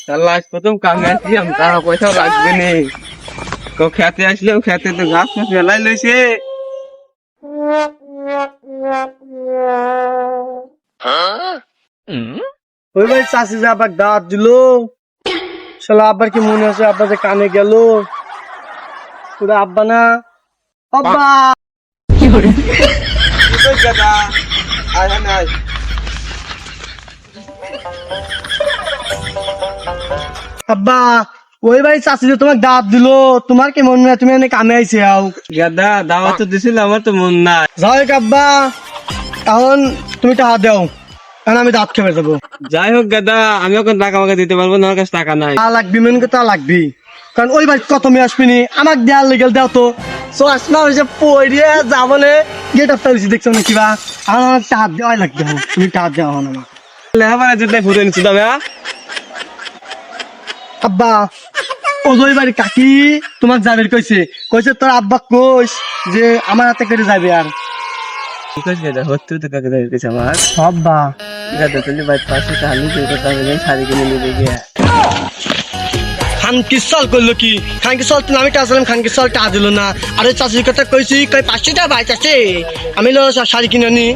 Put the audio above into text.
তাহলে আজ প্রথম কামে আসলাম, টাকা পয়সাও লাগবে নে। কেউ খেতে আসলেও খেতে তো ঘাস ফাস ফেলাই লইছে। ওই ভাই চাষি যে আবার দাঁত দিল, শালা আব্বার কি মনে আছে আব্বা যে কানে গেল? ওটা আব্বা না, আব্বা। কোথায় গাদা? আয় হ্যাঁ আয়। আব্বা, ওই ভাই চাষি যে তোমার দাঁত দিল, তোমার কি মনে হয় তুমি এনে কামে আইছে আও? গাদা দাওয়াত তো দিছিল, আমার তো মন নাই। যাই হোক আব্বা, এখন তুমি টাকা দাও, কারণ আমি দাঁত খেয়ে যাবো। যাই হোক গাদা, আমি ওকে টাকা আমাকে দিতে পারবো না, আমার কাছে টাকা নাই। তা লাগবি মেনকে তা লাগবি, কারণ ওই ভাই কত মেয়ে আসবিনি, আমাকে দেওয়ার লেগেল দেও তো। চশমা হয়েছে পড়িয়ে যাবনে গেট আপ ফেলছি, দেখছো না কিবা? আমার টাকা দেওয়াই লাগবে, তুমি টাকা দেওয়া হন আমার। লেহাবার যেতে ঘুরে নিচ্ছি তবে। আব্বা, ও ওই বাড়ি কাকি তোমার যাবে কইছে, কইছে তোর আব্বা কইস যে আমার হাতে করে যাবে। আর গাদা হতে তো কাকে দিতেছে আমার আব্বা, গাদা, তুই ভাই পাশে তাহলে শাড়ি কিনে নিবে গিয়া। খান কিসাল করলো কি? খান কিসাল তুমি, আমি টাকা খান কিসাল টাকা দিল না। আর ওই চাষির কথা কইছি, কই 500 টাকা ভাই চাষে, আমি লো শাড়ি কিনে নি।